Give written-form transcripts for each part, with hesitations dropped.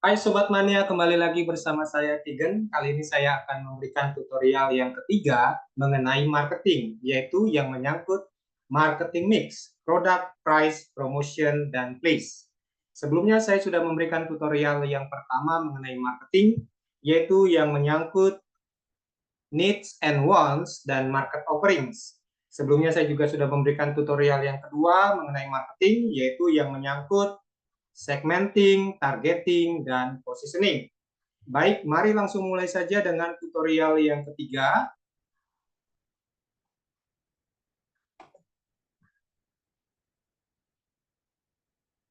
Hai Sobat Mania, kembali lagi bersama saya Tigen. Kali ini saya akan memberikan tutorial yang ketiga mengenai marketing, yaitu yang menyangkut marketing mix, product, price, promotion, dan place. Sebelumnya saya sudah memberikan tutorial yang pertama mengenai marketing, yaitu yang menyangkut needs and wants dan market offerings. Sebelumnya saya juga sudah memberikan tutorial yang kedua mengenai marketing, yaitu yang menyangkut segmenting, targeting, dan positioning. Baik, mari langsung mulai saja dengan tutorial yang ketiga.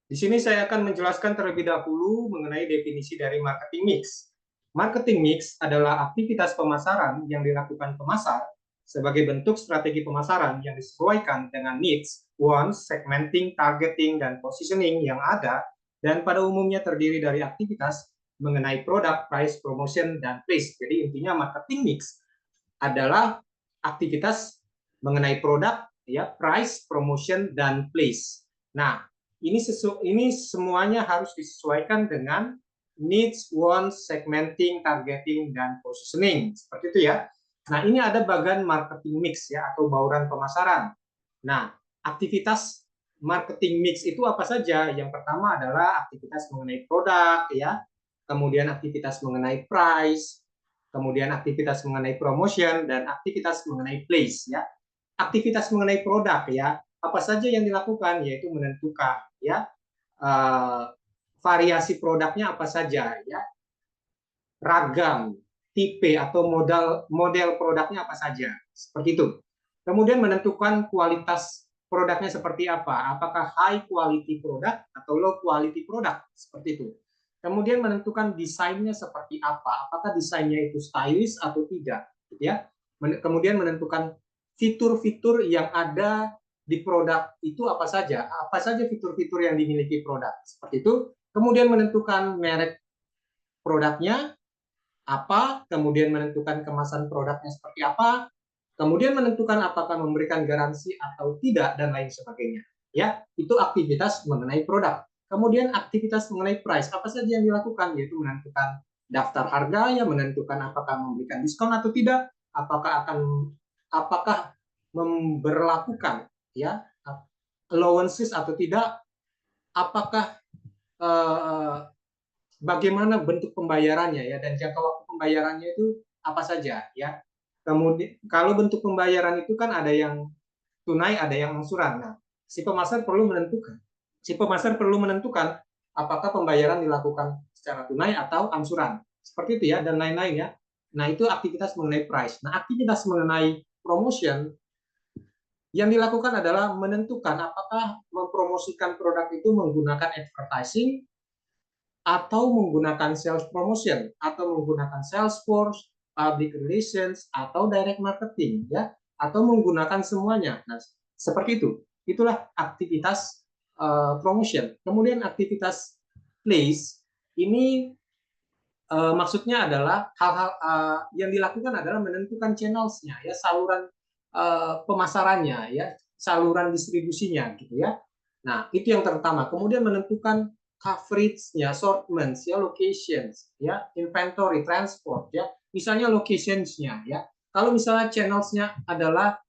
Di sini saya akan menjelaskan terlebih dahulu mengenai definisi dari marketing mix. Marketing mix adalah aktivitas pemasaran yang dilakukan pemasar sebagai bentuk strategi pemasaran yang disesuaikan dengan needs, wants, segmenting, targeting, dan positioning yang ada, dan pada umumnya terdiri dari aktivitas mengenai produk, price, promotion, dan place. Jadi intinya marketing mix adalah aktivitas mengenai produk, ya, price, promotion, dan place. Nah, ini semuanya harus disesuaikan dengan needs, wants, segmenting, targeting, dan positioning. Seperti itu ya. Nah, ini ada bagian marketing mix ya, atau bauran pemasaran. Nah, aktivitas marketing mix itu apa saja? Yang pertama adalah aktivitas mengenai produk ya, kemudian aktivitas mengenai price, kemudian aktivitas mengenai promotion, dan aktivitas mengenai place ya. Aktivitas mengenai produk ya, apa saja yang dilakukan, yaitu menentukan ya variasi produknya apa saja ya, ragam, tipe atau model produknya apa saja, seperti itu. Kemudian menentukan kualitas produknya seperti apa, apakah high quality product atau low quality product, seperti itu. Kemudian menentukan desainnya seperti apa, apakah desainnya itu stylish atau tidak, gitu ya. Kemudian menentukan fitur-fitur yang ada di produk itu apa saja fitur-fitur yang dimiliki produk, seperti itu. Kemudian menentukan merek produknya apa, kemudian menentukan kemasan produknya seperti apa, kemudian menentukan apakah memberikan garansi atau tidak, dan lain sebagainya. Ya, itu aktivitas mengenai produk. Kemudian aktivitas mengenai price, apa saja yang dilakukan, yaitu menentukan daftar harga, ya, menentukan apakah memberikan diskon atau tidak, apakah memberlakukan ya allowances atau tidak, apakah bagaimana bentuk pembayarannya ya, dan jangka waktu pembayarannya itu apa saja ya. Kemudian kalau bentuk pembayaran itu kan ada yang tunai, ada yang angsuran. Nah, si pemasar perlu menentukan apakah pembayaran dilakukan secara tunai atau angsuran. Seperti itu ya, dan lain-lain ya. Nah, itu aktivitas mengenai price. Nah, aktivitas mengenai promotion yang dilakukan adalah menentukan apakah mempromosikan produk itu menggunakan advertising atau menggunakan sales promotion, atau menggunakan Salesforce, public relations, atau direct marketing, ya, atau menggunakan semuanya. Nah, seperti itu. Itulah aktivitas promotion. Kemudian aktivitas place ini maksudnya adalah hal-hal yang dilakukan adalah menentukan channelsnya, ya, saluran pemasarannya, ya, saluran distribusinya, gitu ya. Nah, itu yang pertama. Kemudian menentukan coverage-nya, assortments, ya, locations, ya, inventory, transport, ya. Misalnya locations-nya, ya. Kalau misalnya channels-nya adalah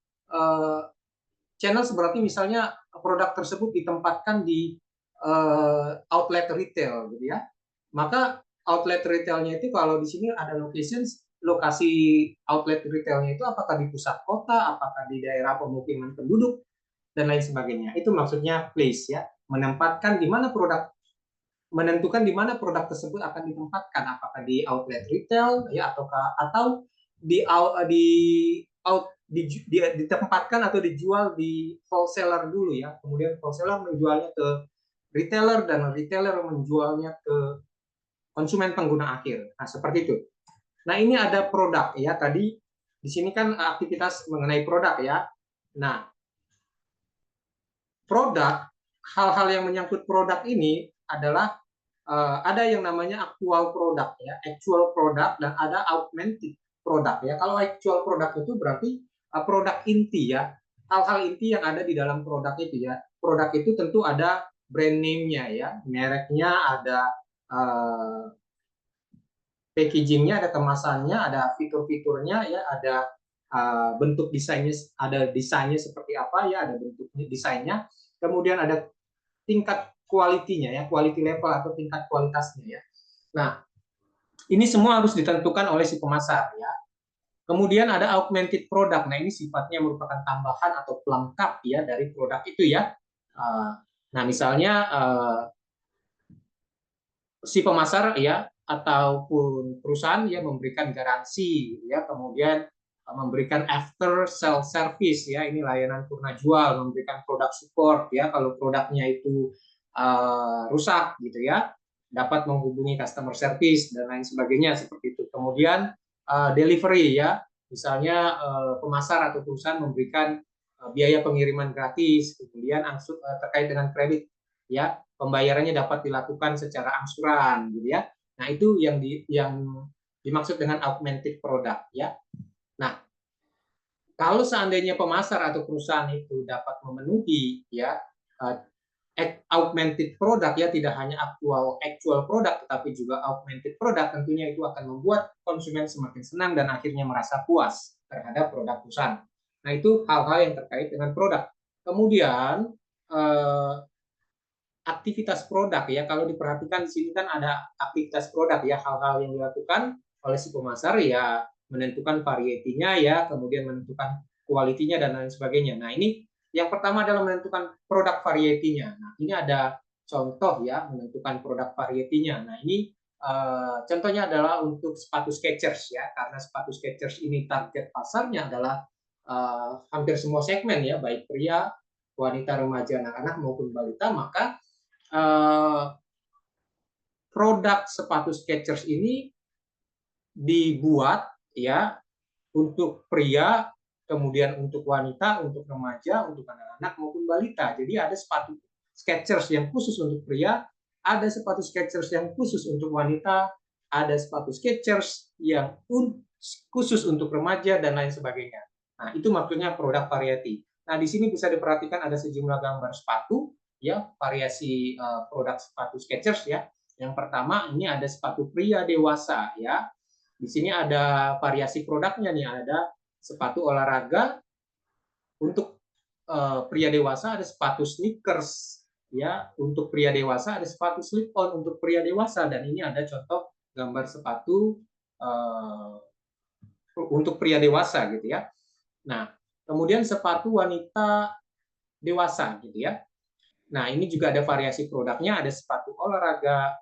channels, berarti misalnya produk tersebut ditempatkan di outlet retail, gitu ya. Maka outlet retailnya itu kalau di sini ada locations, lokasi outlet retailnya itu apakah di pusat kota, apakah di daerah pemukiman penduduk, dan lain sebagainya. Itu maksudnya place ya, menempatkan di mana produk, menentukan di mana produk tersebut akan ditempatkan, apakah di outlet retail ya, atau di out ditempatkan atau dijual di wholesaler dulu ya, kemudian wholesaler menjualnya ke retailer dan retailer menjualnya ke konsumen pengguna akhir. Nah, seperti itu. Nah, ini ada produk ya, tadi di sini kan aktivitas mengenai produk ya. Nah, produk, hal-hal yang menyangkut produk ini adalah ada yang namanya actual product ya, actual product, dan ada augmented product ya. Kalau actual product itu berarti produk inti ya, hal-hal inti yang ada di dalam produk itu ya. Produk itu tentu ada brand name-nya ya, mereknya ada, packagingnya, ada kemasannya, ada fitur-fiturnya, ya, ada bentuk desainnya, ada desainnya seperti apa, ya, ada bentuknya, desainnya, kemudian ada tingkat kualitinya, ya, quality level atau tingkat kualitasnya, ya. Nah, ini semua harus ditentukan oleh si pemasar, ya. Kemudian ada augmented product. Nah, ini sifatnya merupakan tambahan atau pelengkap, ya, dari produk itu, ya. Nah, misalnya si pemasar, ya, ataupun perusahaan, ya, memberikan garansi, ya, kemudian memberikan after sale service, ya, ini layanan purna jual, memberikan produk support, ya, kalau produknya itu rusak gitu, ya, dapat menghubungi customer service dan lain sebagainya seperti itu. Kemudian delivery, ya, misalnya pemasar atau perusahaan memberikan biaya pengiriman gratis, kemudian terkait dengan kredit, ya, pembayarannya dapat dilakukan secara angsuran, gitu, ya. Nah, itu yang dimaksud dengan augmented product, ya. Nah, kalau seandainya pemasar atau perusahaan itu dapat memenuhi, ya, augmented product, ya, tidak hanya actual product tetapi juga augmented product, tentunya itu akan membuat konsumen semakin senang dan akhirnya merasa puas terhadap produk perusahaan. Nah, itu hal-hal yang terkait dengan produk. Kemudian aktivitas produk, ya, kalau diperhatikan di sini kan ada aktivitas produk, ya, hal-hal yang dilakukan oleh si pemasar, ya, menentukan varietinya, ya, kemudian menentukan kualitinya dan lain sebagainya. Nah, ini yang pertama adalah menentukan produk varietinya. Nah, ini ada contoh, ya, menentukan produk varietinya. Nah, ini contohnya adalah untuk sepatu Skechers, ya, karena sepatu Skechers ini target pasarnya adalah hampir semua segmen, ya, baik pria, wanita, remaja, anak-anak maupun balita, maka produk sepatu Skechers ini dibuat, ya, untuk pria, kemudian untuk wanita, untuk remaja, untuk anak-anak maupun balita. Jadi ada sepatu Skechers yang khusus untuk pria, ada sepatu Skechers yang khusus untuk wanita, ada sepatu Skechers yang khusus untuk remaja dan lain sebagainya. Nah, itu maksudnya produk variety. Nah, di sini bisa diperhatikan ada sejumlah gambar sepatu, ya, variasi produk sepatu Skechers, ya. Yang pertama ini ada sepatu pria dewasa, ya. Di sini ada variasi produknya nih, ada sepatu olahraga untuk pria dewasa, ada sepatu sneakers, ya, untuk pria dewasa, ada sepatu slip on untuk pria dewasa, dan ini ada contoh gambar sepatu untuk pria dewasa gitu, ya. Nah, kemudian sepatu wanita dewasa gitu, ya. Nah, ini juga ada variasi produknya, ada sepatu olahraga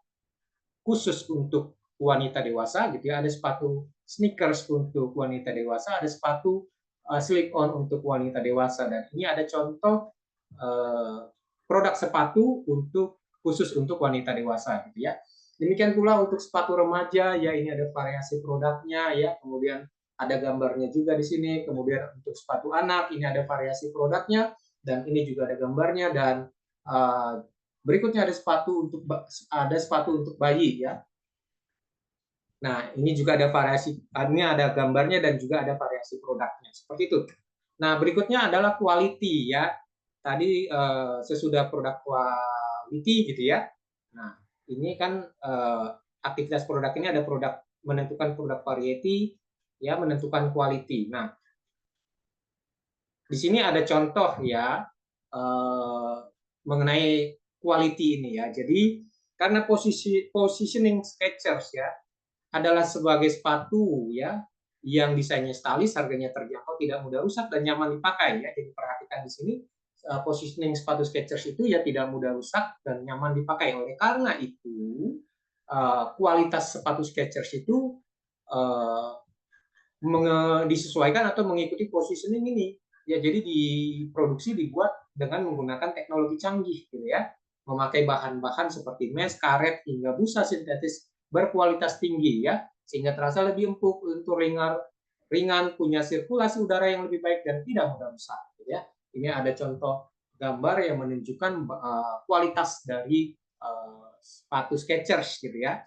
khusus untuk wanita dewasa gitu, ya, ada sepatu sneakers untuk wanita dewasa, ada sepatu slip on untuk wanita dewasa, dan ini ada contoh produk sepatu khusus untuk wanita dewasa gitu, ya. Demikian pula untuk sepatu remaja, ya, ini ada variasi produknya, ya, kemudian ada gambarnya juga di sini. Kemudian untuk sepatu anak ini ada variasi produknya dan ini juga ada gambarnya, dan berikutnya ada sepatu untuk bayi, ya. Nah, ini juga ada variasi, ini ada gambarnya dan juga ada variasi produknya. Seperti itu. Nah, berikutnya adalah quality, ya. Tadi sesudah produk quality gitu, ya. Nah, ini kan aktivitas produk ini ada menentukan produk variety, ya, menentukan quality. Nah, di sini ada contoh, ya, mengenai quality ini, ya. Jadi karena positioning Skechers, ya, adalah sebagai sepatu, ya, yang desainnya stylish, harganya terjangkau, tidak mudah rusak dan nyaman dipakai, ya. Jadi perhatikan di sini positioning sepatu Skechers itu, ya, tidak mudah rusak dan nyaman dipakai. Oleh karena itu kualitas sepatu Skechers itu disesuaikan atau mengikuti positioning ini, ya. Jadi dibuat dengan menggunakan teknologi canggih gitu, ya, memakai bahan-bahan seperti mesh, karet hingga busa sintetis berkualitas tinggi, ya, sehingga terasa lebih empuk, untuk ringan, punya sirkulasi udara yang lebih baik dan tidak mudah rusak gitu, ya. Ini ada contoh gambar yang menunjukkan kualitas dari sepatu Skechers gitu, ya.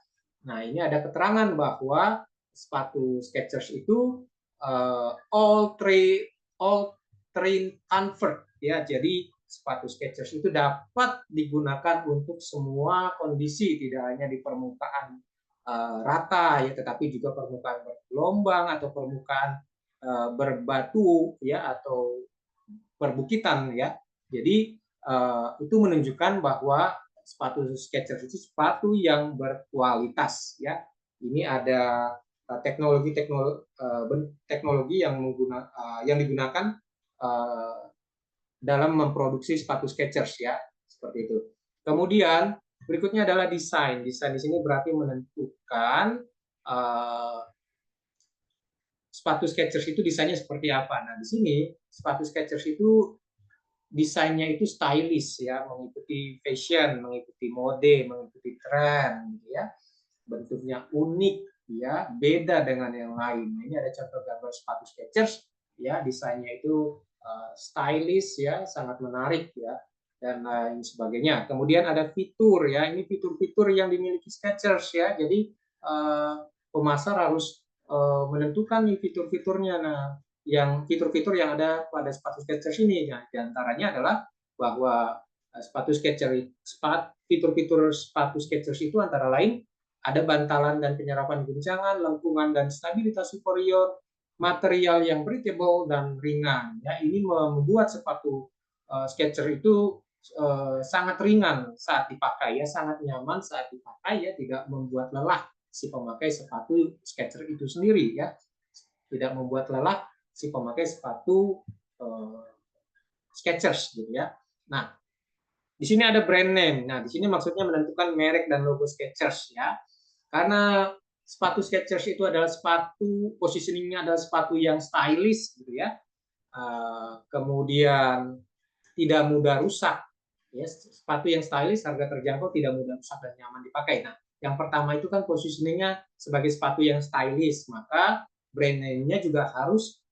Nah, ini ada keterangan bahwa sepatu Skechers itu all terrain comfort, ya. Jadi sepatu Skechers itu dapat digunakan untuk semua kondisi, tidak hanya di permukaan rata ya, tetapi juga permukaan bergelombang atau permukaan berbatu ya, atau perbukitan ya. Jadi itu menunjukkan bahwa sepatu Skechers itu sepatu yang berkualitas ya. Ini ada teknologi yang digunakan dalam memproduksi sepatu Skechers ya, seperti itu. Kemudian berikutnya adalah desain. Desain di sini berarti menentukan sepatu Skechers itu desainnya seperti apa. Nah, di sini sepatu Skechers itu desainnya itu stylish ya, mengikuti fashion, mengikuti mode, mengikuti tren gitu ya. Bentuknya unik ya, beda dengan yang lain. Nah, ini ada contoh gambar sepatu Skechers ya, desainnya itu stylish ya, sangat menarik ya, dan lain sebagainya. Kemudian ada fitur ya, ini fitur-fitur yang dimiliki Skechers ya. Jadi pemasar harus menentukan nih fitur-fiturnya. Nah, yang fitur-fitur yang ada pada sepatu Skechers ini, nah, diantaranya adalah bahwa sepatu Skechers, fitur-fitur sepatu Skechers itu antara lain ada bantalan dan penyerapan guncangan, lengkungan dan stabilitas superior, material yang breathable dan ringan. Ya, ini membuat sepatu Skechers itu sangat ringan saat dipakai ya, sangat nyaman saat dipakai ya, tidak membuat lelah si pemakai sepatu Skechers itu sendiri ya, tidak membuat lelah si pemakai sepatu Skechers gitu ya. Nah, di sini ada brand name. Nah, di sini maksudnya menentukan merek dan logo Skechers ya. Karena sepatu Skechers itu adalah sepatu, positioningnya adalah sepatu yang stylish gitu ya. Kemudian tidak mudah rusak. Ya, sepatu yang stylish, harga terjangkau, tidak mudah rusak dan nyaman dipakai. Nah, yang pertama itu kan positioningnya sebagai sepatu yang stylish, maka brand name-nya juga harus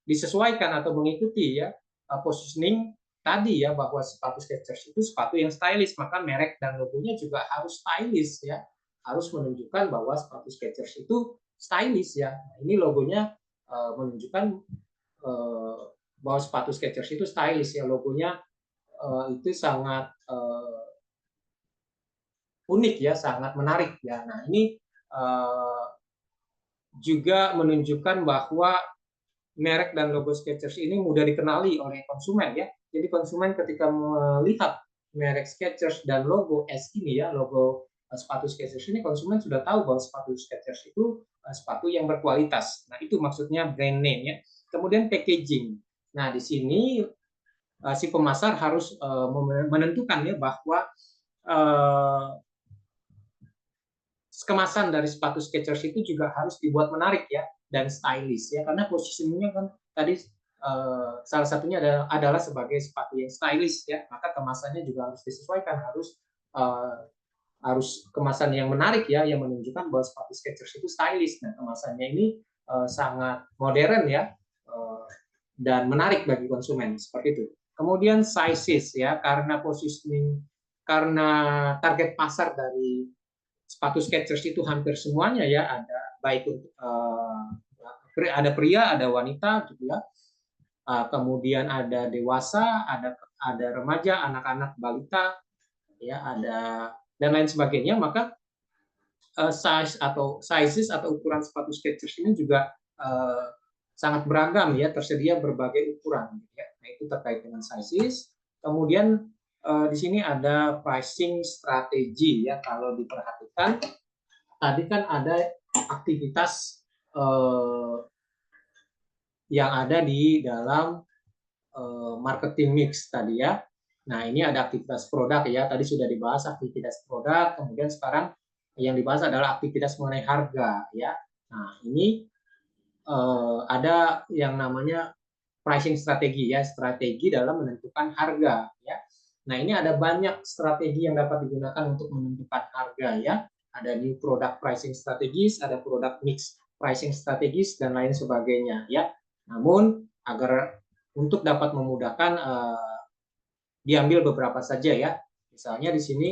disesuaikan atau mengikuti ya positioning tadi ya, bahwa sepatu Skechers itu sepatu yang stylish, maka merek dan logonya juga harus stylish ya, harus menunjukkan bahwa sepatu Skechers itu stylish ya. Nah, ini logonya menunjukkan bahwa sepatu Skechers itu stylish ya, logonya itu sangat unik ya, sangat menarik ya. Nah, ini juga menunjukkan bahwa merek dan logo Skechers ini mudah dikenali oleh konsumen ya. Jadi konsumen ketika melihat merek Skechers dan logo S ini ya, logo sepatu Skechers ini, konsumen sudah tahu bahwa sepatu Skechers itu sepatu yang berkualitas. Nah, itu maksudnya brand name ya. Kemudian packaging. Nah, di sini si pemasar harus menentukan ya bahwa kemasan dari sepatu Skechers itu juga harus dibuat menarik ya, dan stylish ya, karena posisinya kan tadi salah satunya adalah sebagai sepatu yang stylish ya, maka kemasannya juga harus disesuaikan, harus kemasan yang menarik ya, yang menunjukkan bahwa sepatu Skechers itu stylish. Nah, kemasannya ini sangat modern ya, dan menarik bagi konsumen, seperti itu. Kemudian sizes ya, karena positioning, karena target pasar dari sepatu Skechers itu hampir semuanya ya, ada baik untuk ada pria, ada wanita gitu ya. Kemudian ada dewasa, ada remaja, anak-anak, balita ya, ada dan lain sebagainya. Maka sizes atau ukuran sepatu Skechers ini juga sangat beragam ya, tersedia berbagai ukuran gitu ya. Nah, itu terkait dengan sizes. Kemudian di sini ada pricing strategi ya. Kalau diperhatikan tadi kan ada aktivitas yang ada di dalam marketing mix tadi ya. Nah, ini ada aktivitas produk ya. Tadi sudah dibahas aktivitas produk, kemudian sekarang yang dibahas adalah aktivitas mengenai harga ya. Nah, ini ada yang namanya pricing strategi ya, strategi dalam menentukan harga ya. Nah, ini ada banyak strategi yang dapat digunakan untuk menentukan harga ya. Ada new product pricing strategis, ada product mix pricing strategis, dan lain sebagainya ya. Namun agar untuk dapat memudahkan diambil beberapa saja ya. Misalnya di sini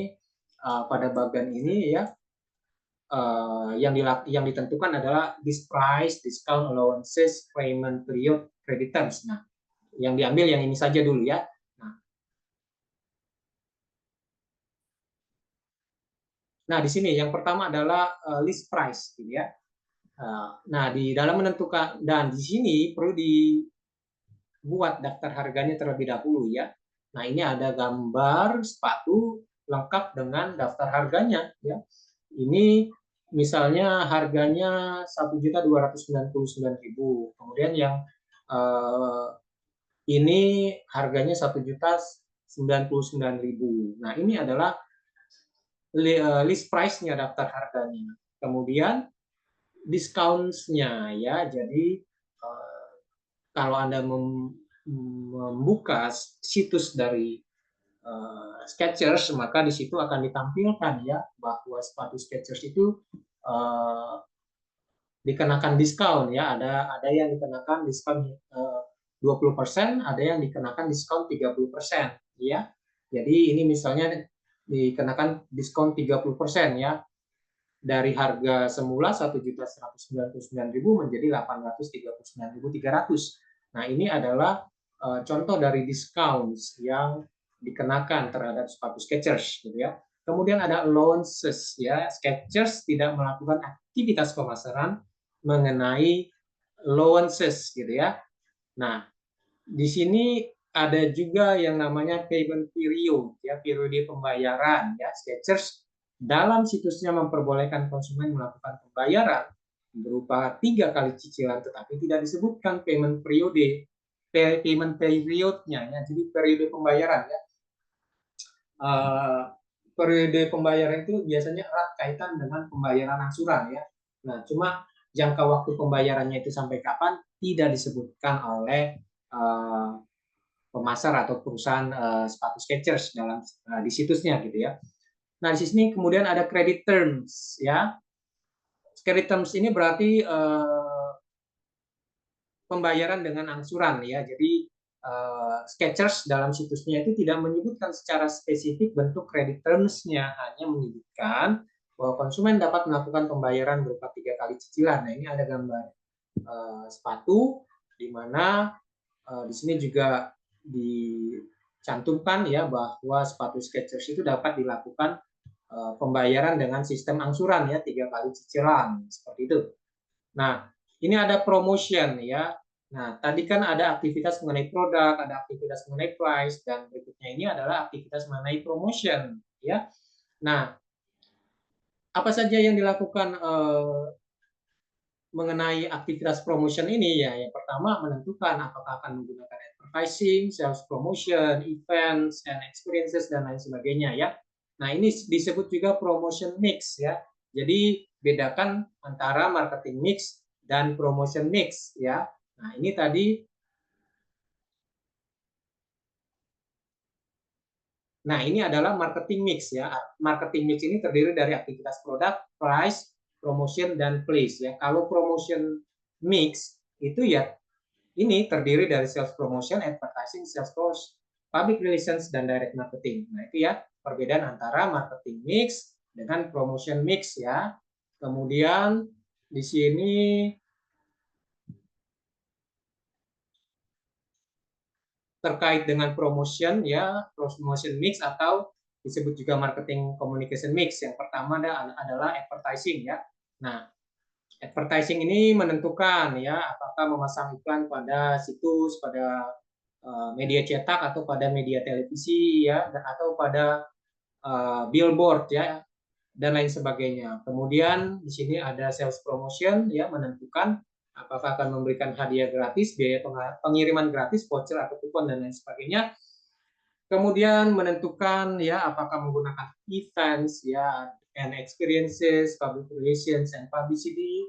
pada bagian ini ya, yang ditentukan adalah this price, discount, allowances, payment period, credit terms. Nah, yang diambil yang ini saja dulu ya. Nah, di sini yang pertama adalah list price, gitu ya. Nah, di dalam menentukan dan di sini perlu dibuat daftar harganya terlebih dahulu ya. Nah, ini ada gambar sepatu lengkap dengan daftar harganya ya. Ini misalnya harganya 1.299.000. Kemudian yang eh, ini harganya 1.099.000. Nah, ini adalah list price-nya, daftar harganya. Kemudian discounts-nya ya. Jadi kalau Anda membuka situs dari Skechers, maka di situ akan ditampilkan ya bahwa sepatu Skechers itu dikenakan diskon ya. Ada yang dikenakan diskon 20%, ada yang dikenakan diskon 30% ya. Jadi ini misalnya dikenakan diskon 30% ya. Dari harga semula 1.199.000 menjadi 839.300. Nah, ini adalah contoh dari diskon yang dikenakan terhadap sepatu Skechers gitu ya. Kemudian ada allowances ya. Skechers tidak melakukan aktivitas pemasaran mengenai allowances gitu ya. Nah, di sini ada juga yang namanya payment period ya, periode pembayaran ya. Skechers dalam situsnya memperbolehkan konsumen melakukan pembayaran berupa 3 kali cicilan, tetapi tidak disebutkan payment periodnya ya. Jadi periode pembayaran ya. Periode pembayaran itu biasanya erat kaitan dengan pembayaran angsuran ya. Nah, cuma jangka waktu pembayarannya itu sampai kapan tidak disebutkan oleh pemasar atau perusahaan sepatu Skechers dalam di situsnya gitu ya. Nah, di sini kemudian ada credit terms ya. Credit terms ini berarti pembayaran dengan angsuran ya. Jadi Skechers dalam situsnya itu tidak menyebutkan secara spesifik bentuk credit terms-nya, hanya menyebutkan bahwa konsumen dapat melakukan pembayaran berupa 3 kali cicilan. Nah, ini ada gambar sepatu di mana di sini juga dicantumkan ya bahwa sepatu Skechers itu dapat dilakukan pembayaran dengan sistem angsuran ya, 3 kali cicilan seperti itu. Nah, ini ada promotion ya. Nah, tadi kan ada aktivitas mengenai produk, ada aktivitas mengenai price, dan berikutnya ini adalah aktivitas mengenai promotion ya. Nah, apa saja yang dilakukan mengenai aktivitas promotion ini ya? Yang pertama menentukan apakah akan menggunakan advertising, sales promotion, events, and experiences, dan lain sebagainya ya. Nah, ini disebut juga promotion mix ya. Jadi bedakan antara marketing mix dan promotion mix ya. Nah, ini tadi. Nah, ini adalah marketing mix ya. Marketing mix ini terdiri dari aktivitas produk, price, promotion, dan place ya. Kalau promotion mix itu ya ini terdiri dari sales promotion, advertising, sales force, public relations, dan direct marketing. Nah, itu ya perbedaan antara marketing mix dengan promotion mix ya. Kemudian di sini terkait dengan promotion ya, promotion mix atau disebut juga marketing communication mix. Yang pertama adalah advertising ya. Nah, advertising ini menentukan ya apakah memasang iklan pada situs, pada media cetak atau pada media televisi ya, atau pada billboard ya, dan lain sebagainya. Kemudian di sini ada sales promotion ya, menentukan apakah akan memberikan hadiah gratis, biaya pengiriman gratis, voucher atau kupon, dan lain sebagainya. Kemudian menentukan ya apakah menggunakan events ya, and experiences, public relations, and publicity,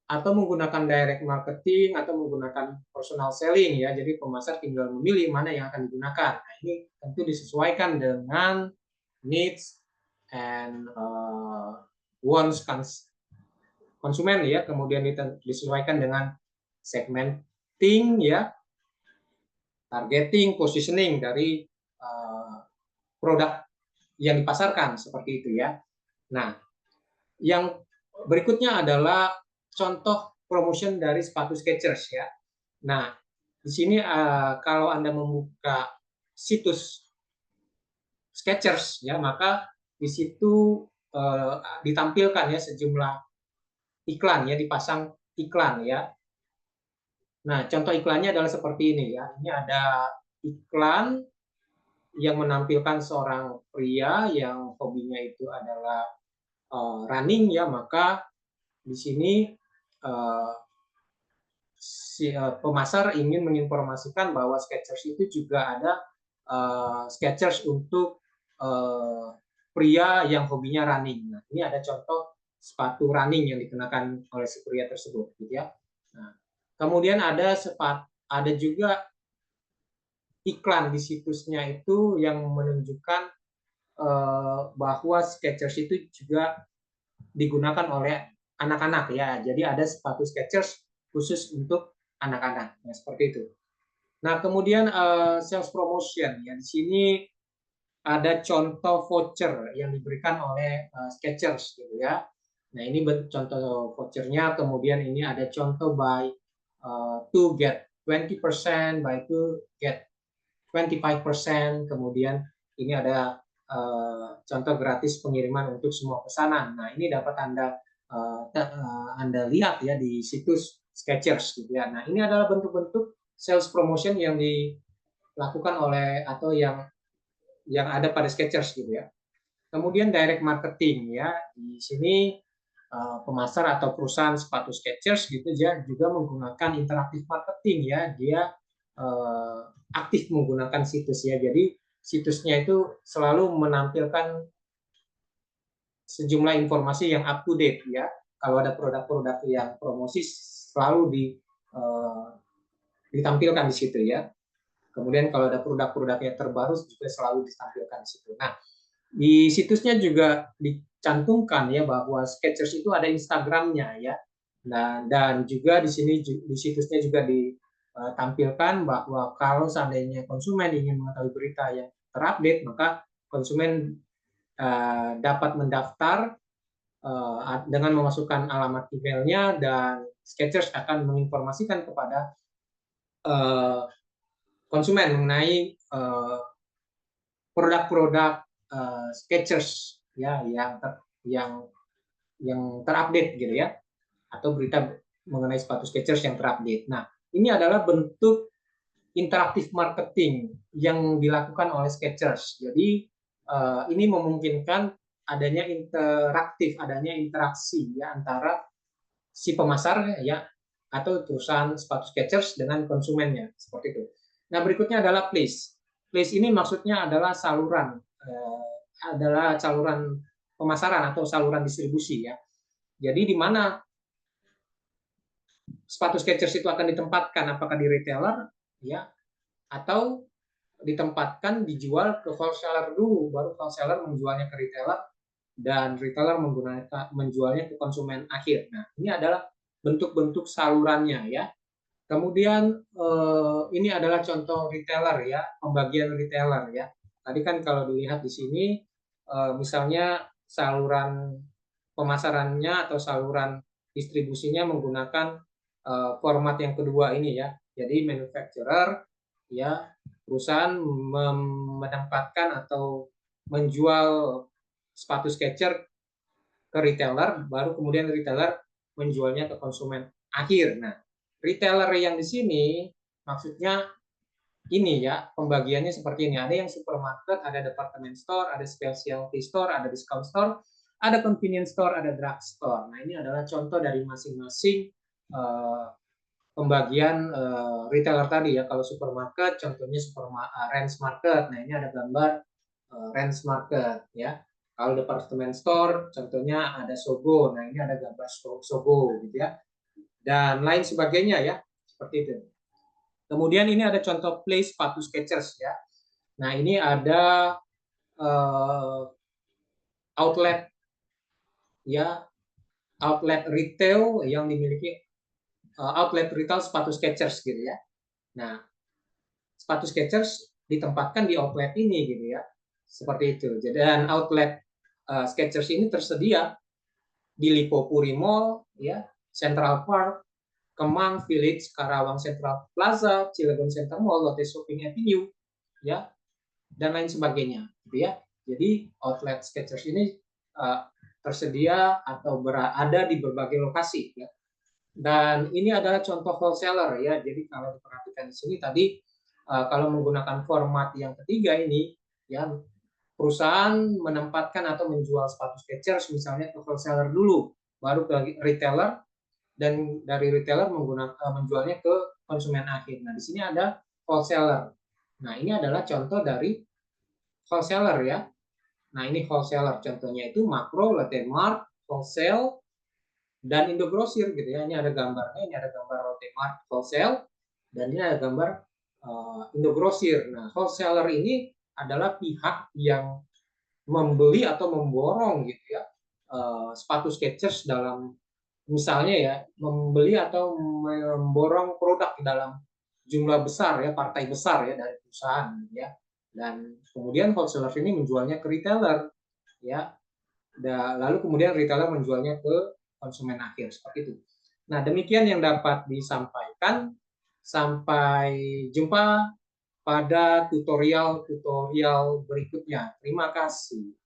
atau menggunakan direct marketing, atau menggunakan personal selling ya. Jadi pemasar tinggal memilih mana yang akan digunakan. Nah, ini tentu disesuaikan dengan needs and wants konsumen ya. Kemudian disesuaikan dengan segmenting ya, targeting, positioning dari produk yang dipasarkan seperti itu ya. Nah, yang berikutnya adalah contoh promotion dari sepatu Skechers ya. Nah, di sini kalau Anda membuka situs Skechers ya, maka di situ ditampilkan ya sejumlah iklan ya, dipasang iklan ya. Nah, contoh iklannya adalah seperti ini ya. Ini ada iklan yang menampilkan seorang pria yang hobinya itu adalah running ya, maka di sini pemasar ingin menginformasikan bahwa Skechers itu juga ada Skechers untuk pria yang hobinya running. Nah, ini ada contoh sepatu running yang dikenakan oleh si pria tersebut, gitu ya. Nah, kemudian ada juga iklan di situsnya itu yang menunjukkan bahwa Skechers itu juga digunakan oleh anak-anak ya. Jadi ada sepatu Skechers khusus untuk anak-anak. Nah, seperti itu. Nah, kemudian sales promotion ya, di sini ada contoh voucher yang diberikan oleh Skechers gitu ya. Nah, ini contoh vouchernya. Kemudian ini ada contoh buy to get 20%, buy to get 25%. Kemudian ini ada contoh gratis pengiriman untuk semua pesanan. Nah, ini dapat Anda lihat ya di situs Skechers gitu ya. Nah, ini adalah bentuk-bentuk sales promotion yang dilakukan oleh atau yang ada pada Skechers gitu ya. Kemudian direct marketing ya. Di sini pemasar atau perusahaan sepatu Skechers gitu ya juga menggunakan interaktif marketing ya. Dia aktif menggunakan situs ya. Jadi situsnya itu selalu menampilkan sejumlah informasi yang up to date ya. Kalau ada produk-produk yang promosi selalu ditampilkan di situ ya. Kemudian kalau ada produk-produk yang terbaru juga selalu ditampilkan di situ. Nah, di situsnya juga dicantumkan ya bahwa Skechers itu ada Instagramnya ya. Nah, dan juga di sini di situsnya juga ditampilkan bahwa kalau seandainya konsumen ingin mengetahui berita yang terupdate, maka konsumen dapat mendaftar dengan memasukkan alamat emailnya dan Skechers akan menginformasikan kepada konsumen mengenai produk-produk Skechers ya yang terupdate gitu ya, atau berita mengenai sepatu Skechers yang terupdate. Nah, ini adalah bentuk interaktif marketing yang dilakukan oleh Skechers. Jadi ini memungkinkan adanya adanya interaksi ya antara si pemasar ya atau perusahaan sepatu Skechers dengan konsumennya seperti itu. Nah, berikutnya adalah place. Place ini maksudnya adalah saluran pemasaran atau saluran distribusi ya. Jadi di mana sepatu Skechers itu akan ditempatkan, apakah di retailer ya atau ditempatkan dijual ke wholesaler dulu, baru wholesaler menjualnya ke retailer dan retailer menjualnya ke konsumen akhir. Nah, ini adalah bentuk-bentuk salurannya ya. Kemudian ini adalah contoh retailer ya, pembagian retailer ya. Tadi kan kalau dilihat di sini misalnya saluran pemasarannya atau saluran distribusinya menggunakan format yang kedua ini ya. Jadi manufacturer ya, perusahaan menempatkan atau menjual sepatu Skechers ke retailer, baru kemudian retailer menjualnya ke konsumen akhir. Nah, retailer yang di sini maksudnya ini ya, pembagiannya seperti ini. Ada yang supermarket, ada department store, ada specialty store, ada discount store, ada convenience store, ada drug store. Nah, ini adalah contoh dari masing-masing pembagian retailer tadi ya. Kalau supermarket, contohnya Rens Market. Nah, ini ada gambar Rens Market ya. Kalau department store, contohnya ada Sogo. Nah, ini ada gambar Sogo gitu ya. Dan lain sebagainya ya, seperti itu. Kemudian ini ada contoh place sepatu Skechers ya. Nah, ini ada outlet ya, outlet retail yang dimiliki outlet retail sepatu Skechers gitu ya. Nah, sepatu Skechers ditempatkan di outlet ini gitu ya. Seperti itu. Dan outlet Skechers ini tersedia di Lipopuri Mall ya, Central Park, Kemang Village, Karawang Central Plaza, Cilegon Center Mall, Lotte Shopping Avenue, ya, dan lain sebagainya, gitu ya. Jadi outlet Skechers ini tersedia atau berada di berbagai lokasi ya. Dan ini adalah contoh wholesaler ya. Jadi kalau diperhatikan di sini tadi kalau menggunakan format yang ketiga ini ya, perusahaan menempatkan atau menjual sepatu Skechers misalnya ke wholesaler dulu, baru ke retailer, dan dari retailer menjualnya ke konsumen akhir. Nah, di sini ada wholesaler. Nah, ini adalah contoh dari wholesaler ya. Nah, ini wholesaler. Contohnya itu Makro, Lotte Mart, Wholesale, dan Indogrosir gitu ya. Ini ada gambarnya, ini ada gambar Lotte Mart Wholesale, dan ini ada gambar Indogrosir. Nah, wholesaler ini adalah pihak yang membeli atau memborong gitu ya sepatu Skechers dalam, misalnya ya, membeli atau memborong produk dalam jumlah besar ya, partai besar ya dari perusahaan ya. Dan kemudian wholesaler ini menjualnya ke retailer ya. Lalu kemudian retailer menjualnya ke konsumen akhir seperti itu. Nah, demikian yang dapat disampaikan. Sampai jumpa pada tutorial berikutnya. Terima kasih.